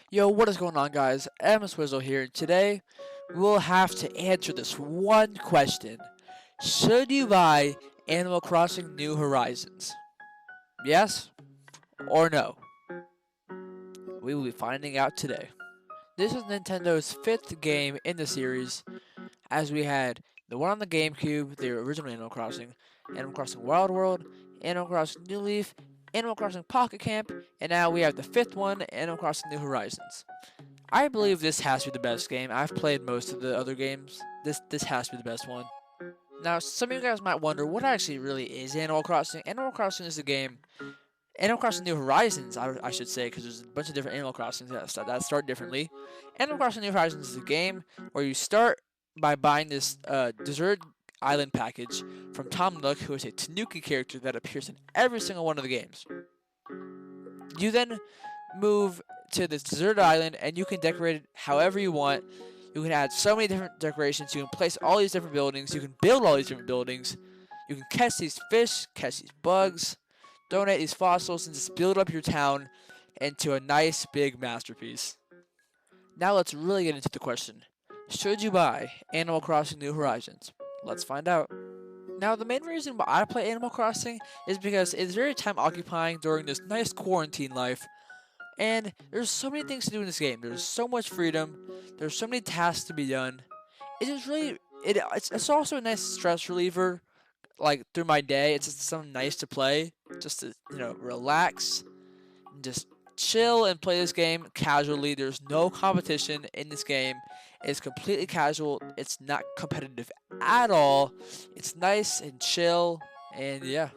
Yo, what is going on, guys? I'm Swizzle here, and today we'll have to answer this one question. Should you buy Animal Crossing New Horizons? Yes or no? We will be finding out today. This is Nintendo's fifth game in the series, as we had the one on the GameCube, the original Animal Crossing Wild World, Animal Crossing New Leaf, Animal Crossing Pocket Camp, and now we have the fifth one, Animal Crossing New Horizons. I believe this has to be the best game. I've played most of the other games. This has to be the best one. Now, some of you guys might wonder what actually really is Animal Crossing. Animal Crossing is a game. Animal Crossing New Horizons, I should say, because there's a bunch of different Animal Crossings that start differently. Animal Crossing New Horizons is a game where you start by buying this deserted island package from Tom Nook, who is a Tanuki character that appears in every single one of the games. You then move to this deserted island, and you can decorate it however you want. You can add so many different decorations. You can place all these different buildings. You can build all these different buildings. You can catch these fish, catch these bugs, donate these fossils, and just build up your town into a nice big masterpiece. Now let's really get into the question. Should you buy Animal Crossing New Horizons? Let's find out. Now, the main reason why I play Animal Crossing is because it's very time occupying during this nice quarantine life. And there's so many things to do in this game. There's so much freedom. There's so many tasks to be done. It is really it's also a nice stress reliever. Like through my day, it's just something nice to play, just to relax, and just chill and play this game casually. There's no competition in this game. It's completely casual. It's not competitive at all. It's nice and chill, and yeah.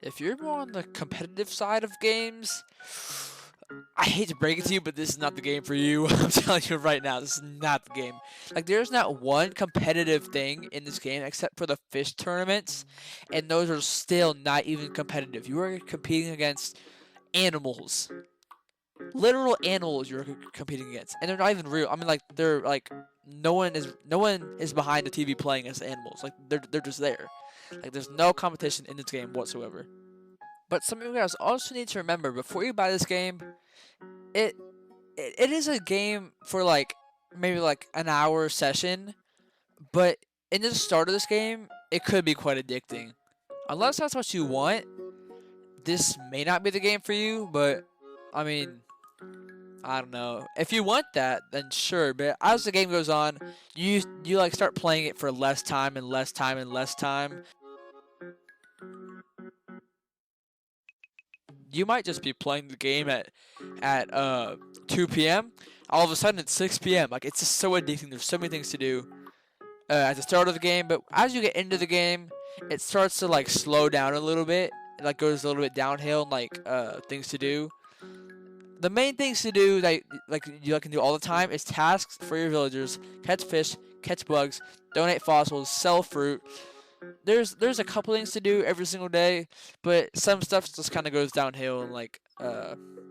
If you're more on the competitive side of games, I hate to break it to you, but this is not the game for you. I'm telling you right now, this is not the game. Like, there's not one competitive thing in this game except for the fish tournaments, and those are still not even competitive. You are competing against animals. Literal animals you're competing against. And they're not even real. I mean, like, they're like, no one is behind the TV playing as animals. Like, they're just there. Like, there's no competition in this game whatsoever. But some of you guys also need to remember, before you buy this game, it is a game for like maybe like an hour session, but in the start of this game, it could be quite addicting. Unless that's what you want, this may not be the game for you, but I mean, I don't know. If you want that, then sure, but as the game goes on, you like start playing it for less time and less time and less time. You might just be playing the game at 2 p.m. All of a sudden it's 6 p.m. Like, it's just so addicting. There's so many things to do at the start of the game, but as you get into the game, it starts to like slow down a little bit. It like goes a little bit downhill, and like things to do. The main things to do that you can do all the time is tasks for your villagers: catch fish, catch bugs, donate fossils, sell fruit. There's a couple things to do every single day, but some stuff just kind of goes downhill and like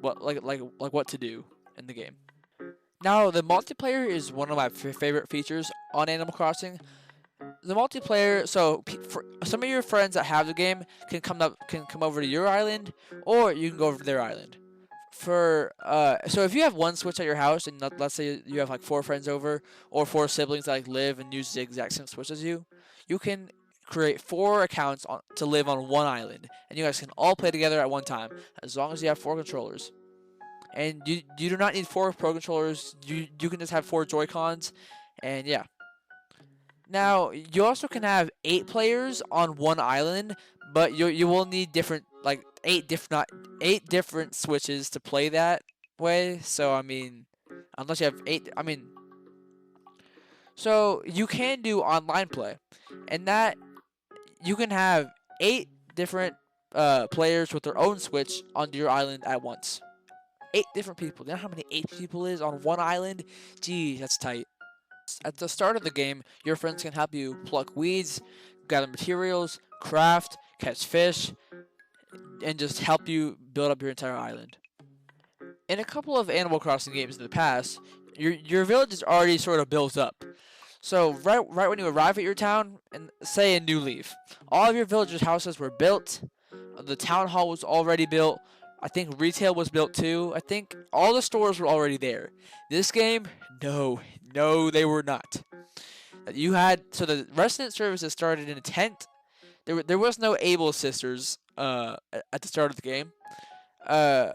what to do in the game. Now, the multiplayer is one of my favorite features on Animal Crossing. The multiplayer, so for some of your friends that have the game can come over to your island, or you can go over to their island. So if you have one Switch at your house, and let's say you have like 4 friends over, or 4 siblings that like live and use the exact same Switch as you, you can create 4 accounts to live on one island, and you guys can all play together at one time, as long as you have 4 controllers. And you do not need 4 pro controllers. You can just have 4 Joy-Cons, and yeah. Now, you also can have 8 players on one island, but you will need different, like, 8 different switches to play that way. So I mean, unless you have 8, I mean, so you can do online play, and that you can have 8 different players with their own Switch onto your island at once. 8 different people. You know how many 8 people is on one island? Gee, that's tight. At the start of the game, your friends can help you pluck weeds, gather materials, craft, catch fish, and just help you build up your entire island. In a couple of Animal Crossing games in the past, your village is already sort of built up. So right when you arrive at your town, and say in New Leaf, all of your villagers' houses were built, the town hall was already built. I think retail was built too. I think all the stores were already there. This game, no, no, they were not. You had so the resident services started in a tent. There was no Able Sisters at the start of the game. Uh,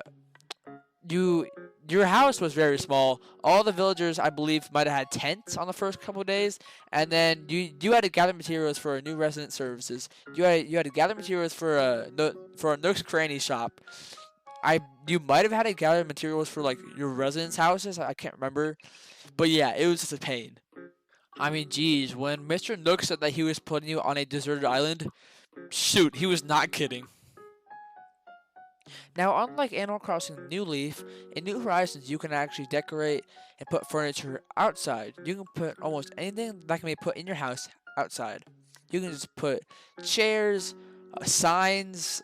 you your house was very small. All the villagers, I believe, might have had tents on the first couple of days, and then you had to gather materials for a new resident services. You had to gather materials for a Nook's Cranny shop. You might have had to gather materials for like your residents' houses. I can't remember, but yeah, it was just a pain. I mean, geez, when Mr. Nook said that he was putting you on a deserted island, shoot, he was not kidding. Now, unlike Animal Crossing New Leaf, in New Horizons you can actually decorate and put furniture outside. You can put almost anything that can be put in your house outside. You can just put chairs, signs,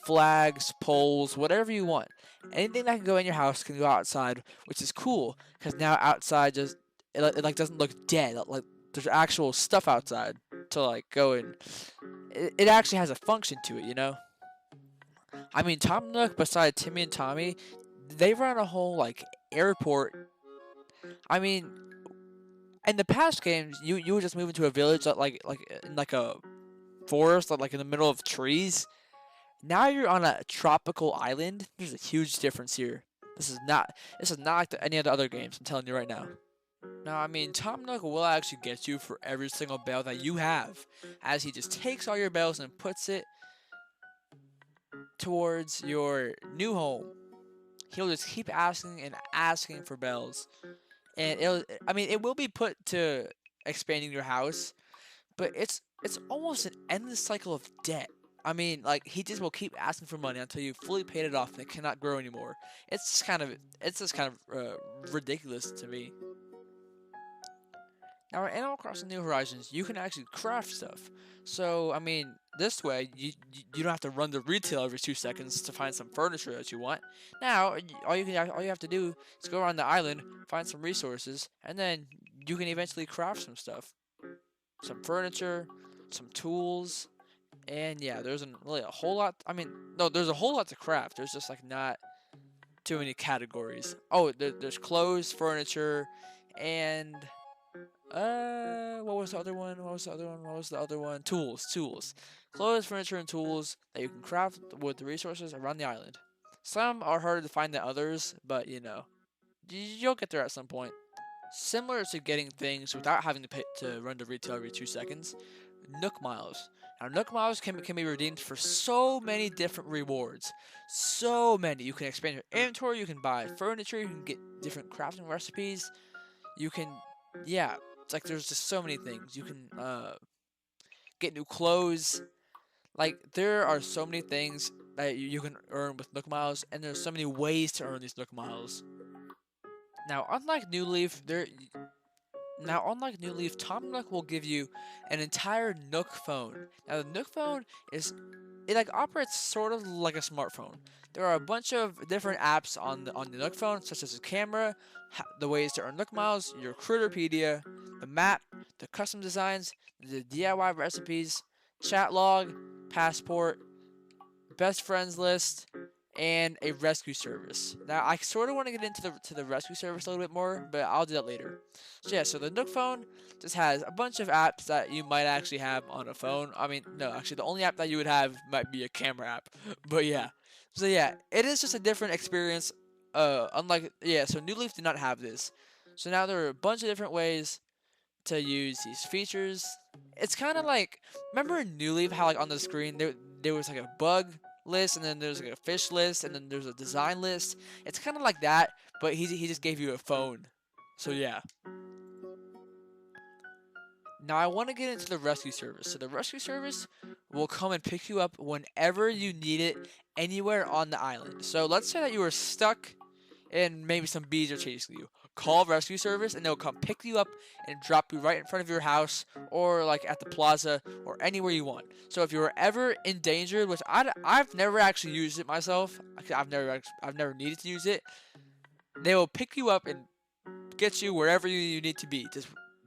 flags, poles, whatever you want. Anything that can go in your house can go outside, which is cool because now outside just it like doesn't look dead. Like there's actual stuff outside to like go and it actually has a function to it, you know. I mean, Tom Nook, besides Timmy and Tommy, they run a whole like airport. I mean, in the past games, you would just move into a village that like in like a forest, like in the middle of trees. Now you're on a tropical island. There's a huge difference here. This is not like any of the other games. I'm telling you right now. Now, I mean, Tom Nook will actually get you for every single bell that you have, as he just takes all your bells and puts it towards your new home. He'll just keep asking and asking for bells, and it will be put to expanding your house, but it's almost an endless cycle of debt. I mean, like he just will keep asking for money until you've fully paid it off and it cannot grow anymore. It's just kind of ridiculous to me. Now, in Animal Crossing New Horizons, you can actually craft stuff. So, I mean, this way, you don't have to run to retail every 2 seconds to find some furniture that you want. Now, all you have to do is go around the island, find some resources, and then you can eventually craft some stuff, some furniture, some tools, and yeah, there isn't really a whole lot. I mean, no, there's a whole lot to craft. There's just like not too many categories. Oh, there's clothes, furniture, and what was the other one? What was the other one? What was the other one? Tools. Clothes, furniture, and tools that you can craft with the resources around the island. Some are harder to find than others, but you know, you'll get there at some point. Similar to getting things without having to pay to run to retail every 2 seconds, Nook Miles. Now, Nook Miles can be redeemed for so many different rewards. So many. You can expand your inventory, you can buy furniture, you can get different crafting recipes, you can, yeah, it's like there's just so many things. You can get new clothes. Like there are so many things that you can earn with Nook Miles, and there's so many ways to earn these Nook Miles. Now, unlike New Leaf, Tom Nook will give you an entire Nook Phone. Now, the Nook Phone it like operates sort of like a smartphone. There are a bunch of different apps on the Nook Phone, such as the camera, the ways to earn Nook Miles, your Critterpedia, the map, the custom designs, the DIY recipes, chat log, passport, best friends list, and a rescue service. Now, I sort of want to get into the rescue service a little bit more, but I'll do that later. So yeah, so the Nook Phone just has a bunch of apps that you might actually have on a phone. I mean, no, actually, the only app that you would have might be a camera app. But yeah, so yeah, it is just a different experience. So New Leaf did not have this. So now there are a bunch of different ways to use these features. It's kind of like, remember in New Leaf how like on the screen there was like a bug list, and then there's like a fish list, and then there's a design list. It's kind of like that, but he just gave you a phone. So yeah. Now I want to get into the rescue service. So the rescue service will come and pick you up whenever you need it, anywhere on the island. So let's say that you were stuck and maybe some bees are chasing you. Call rescue service and they'll come pick you up and drop you right in front of your house, or like at the plaza, or anywhere you want. So if you were ever endangered, which I've never actually used it myself, I've never needed to use it, they will pick you up and get you wherever you need to be.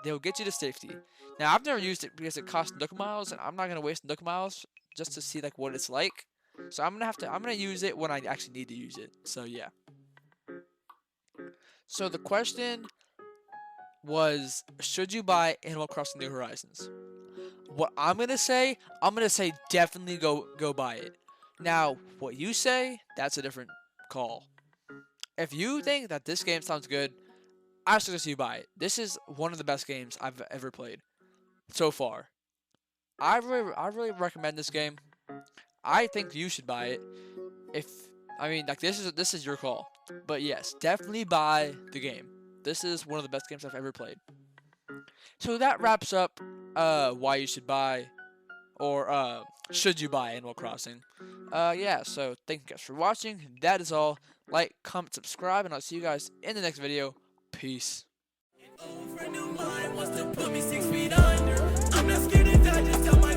They'll get you to safety. Now I've never used it because it costs Nook Miles, and I'm not gonna waste Nook Miles just to see like what it's like. So I'm gonna use it when I actually need to use it. So yeah. So the question was, should you buy Animal Crossing New Horizons? What I'm gonna say definitely go buy it. Now, what you say, that's a different call. If you think that this game sounds good, I suggest you buy it. This is one of the best games I've ever played so far. I really recommend this game. I think you should buy it. If I mean, like, this is your call. But yes, definitely buy the game. This is one of the best games I've ever played. So that wraps up why you should buy, or should you buy Animal Crossing. Yeah, so thank you guys for watching. That is all. Like, comment, subscribe, and I'll see you guys in the next video. Peace. I'm not scared to die, just tell my